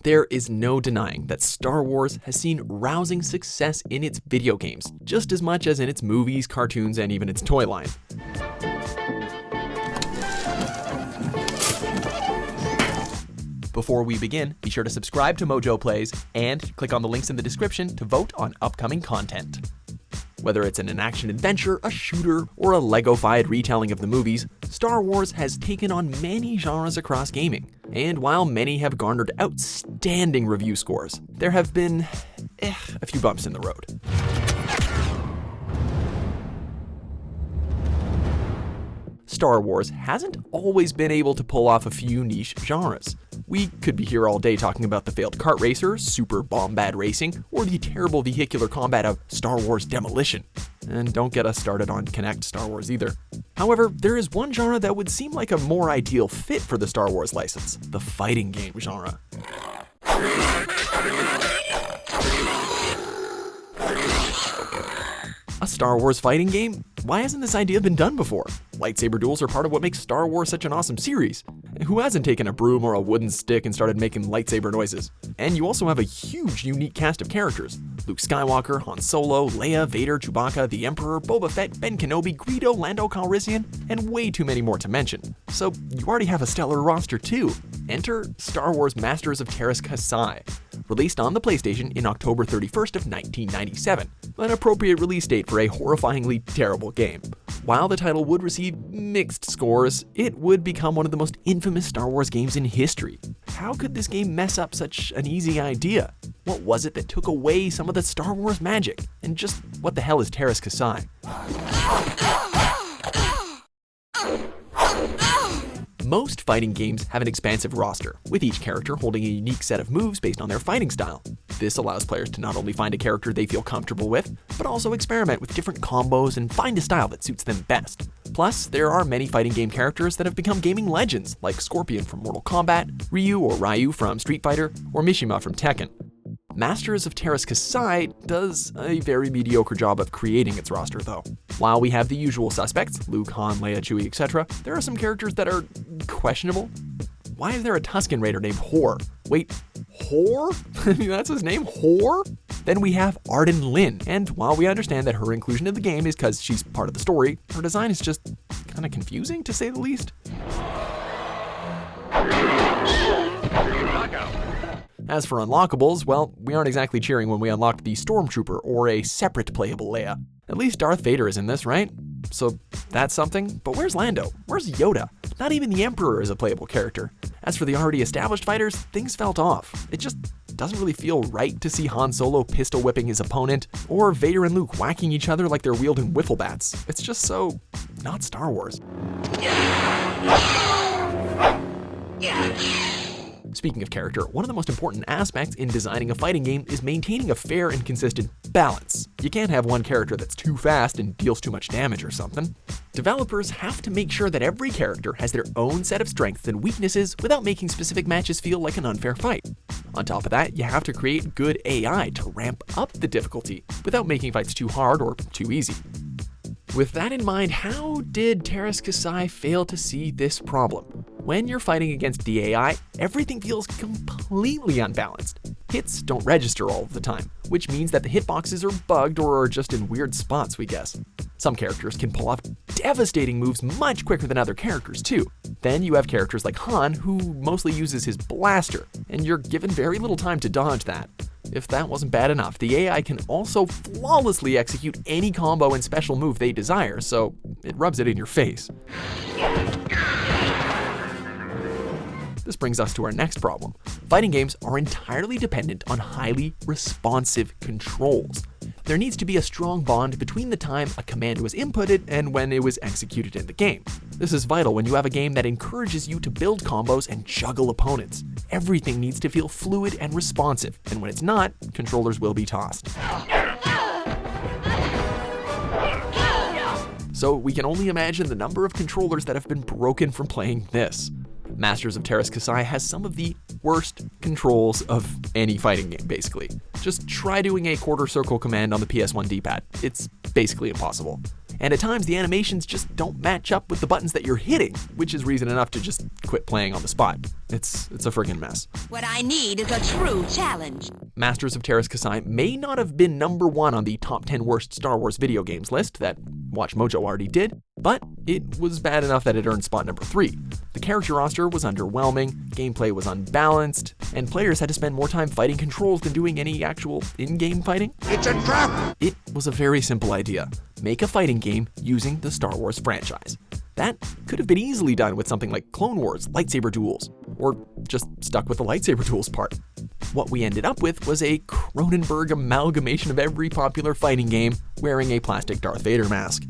There is no denying that Star Wars has seen rousing success in its video games, just as much as in its movies, cartoons, and even its toy line. Before we begin, be sure to subscribe to MojoPlays and click on the links in the description to vote on upcoming content. Whether it's in an action-adventure, a shooter, or a Lego-fied retelling of the movies, Star Wars has taken on many genres across gaming. And while many have garnered outstanding review scores, there have been a few bumps in the road. Star Wars hasn't always been able to pull off a few niche genres. We could be here all day talking about the failed kart racer, super bombad racing, or the terrible vehicular combat of Star Wars Demolition. And don't get us started on Kinect Star Wars either. However, there is one genre that would seem like a more ideal fit for the Star Wars license: the fighting game genre. A Star Wars fighting game? Why hasn't this idea been done before? Lightsaber duels are part of what makes Star Wars such an awesome series. Who hasn't taken a broom or a wooden stick and started making lightsaber noises? And you also have a huge, unique cast of characters: Luke Skywalker, Han Solo, Leia, Vader, Chewbacca, the Emperor, Boba Fett, Ben Kenobi, Greedo, Lando Calrissian, and way too many more to mention. So you already have a stellar roster too. Enter Star Wars Masters of Casaya, released on the PlayStation in October 31st of 1997, an appropriate release date for a horrifyingly terrible game. While the title would receive mixed scores, it would become one of the most infamous Star Wars games in history. How could this game mess up such an easy idea? What was it that took away some of the Star Wars magic? And just what the hell is Casaya? Most fighting games have an expansive roster, with each character holding a unique set of moves based on their fighting style. This allows players to not only find a character they feel comfortable with, but also experiment with different combos and find a style that suits them best. Plus, there are many fighting game characters that have become gaming legends, like Scorpion from Mortal Kombat, Ryu or Ryu from Street Fighter, or Mishima from Tekken. Masters of Casaya does a very mediocre job of creating its roster though. While we have the usual suspects, Luke, Han, Leia, Chewie, etc., there are some characters that are questionable. Why is there a Tusken Raider named Hor? Wait, Hor? I mean, that's his name, Hor? Then we have Arden Lin, and while we understand that her inclusion in the game is because she's part of the story, her design is just kind of confusing to say the least. As for Unlockables, well, we aren't exactly cheering when we unlock the Stormtrooper or a separate playable Leia. At least Darth Vader is in this, right? So that's something, but where's Lando? Where's Yoda? Not even the Emperor is a playable character. As for the already established fighters, things felt off. It just doesn't really feel right to see Han Solo pistol whipping his opponent, or Vader and Luke whacking each other like they're wielding wiffle bats. It's just so not Star Wars. Speaking of character, one of the most important aspects in designing a fighting game is maintaining a fair and consistent balance. You can't have one character that's too fast and deals too much damage or something. Developers have to make sure that every character has their own set of strengths and weaknesses without making specific matches feel like an unfair fight. On top of that, you have to create good AI to ramp up the difficulty without making fights too hard or too easy. With that in mind, how did Casaya fail to see this problem? When you're fighting against the AI, everything feels completely unbalanced. Hits don't register all of the time, which means that the hitboxes are bugged or are just in weird spots, we guess. Some characters can pull off devastating moves much quicker than other characters too. Then you have characters like Han, who mostly uses his blaster, and you're given very little time to dodge that. If that wasn't bad enough, the AI can also flawlessly execute any combo and special move they desire, so it rubs it in your face. This brings us to our next problem. Fighting games are entirely dependent on highly responsive controls. There needs to be a strong bond between the time a command was inputted and when it was executed in the game. This is vital when you have a game that encourages you to build combos and juggle opponents. Everything needs to feel fluid and responsive, and when it's not, controllers will be tossed. So we can only imagine the number of controllers that have been broken from playing this. Masters of Casaya has some of the worst controls of any fighting game, basically. Just try doing a quarter circle command on the PS1 D-pad. It's basically impossible. and at times the animations just don't match up with the buttons that you're hitting, which is reason enough to just quit playing on the spot. It's a friggin' mess. What I need is a true challenge. Masters of Taraskin may not have been #1 on the top 10 worst Star Wars video games list that Watch Mojo already did, but it was bad enough that it earned spot #3. The character roster was underwhelming, gameplay was unbalanced, and players had to spend more time fighting controls than doing any actual in-game fighting. It's a trap! It was a very simple idea. Make a fighting game using the Star Wars franchise. That could have been easily done with something like Clone Wars lightsaber duels, or just stuck with the lightsaber duels part. What we ended up with was a Cronenberg amalgamation of every popular fighting game wearing a plastic Darth Vader mask.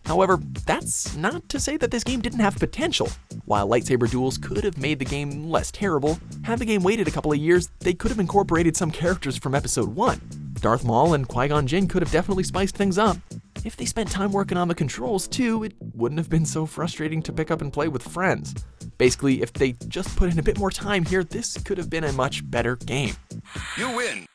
However, that's not to say that this game didn't have potential. While lightsaber duels could have made the game less terrible, had the game waited a couple of years, they could have incorporated some characters from Episode 1. Darth Maul and Qui-Gon Jinn could have definitely spiced things up. If they spent time working on the controls too, it wouldn't have been so frustrating to pick up and play with friends. Basically, if they just put in a bit more time here, this could have been a much better game. You win!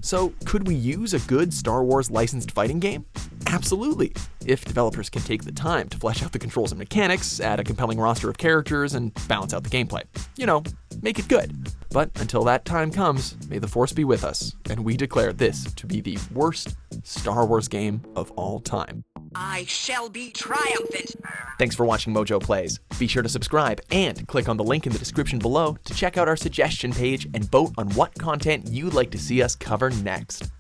So, could we use a good Star Wars licensed fighting game? Absolutely, if developers can take the time to flesh out the controls and mechanics, add a compelling roster of characters, and balance out the gameplay. You know, make it good. But until that time comes, may the Force be with us, and we declare this to be the worst Star Wars game of all time. I shall be triumphant. Thanks for watching Mojo Plays. Be sure to subscribe and click on the link in the description below to check out our suggestion page and vote on what content you'd like to see us cover next.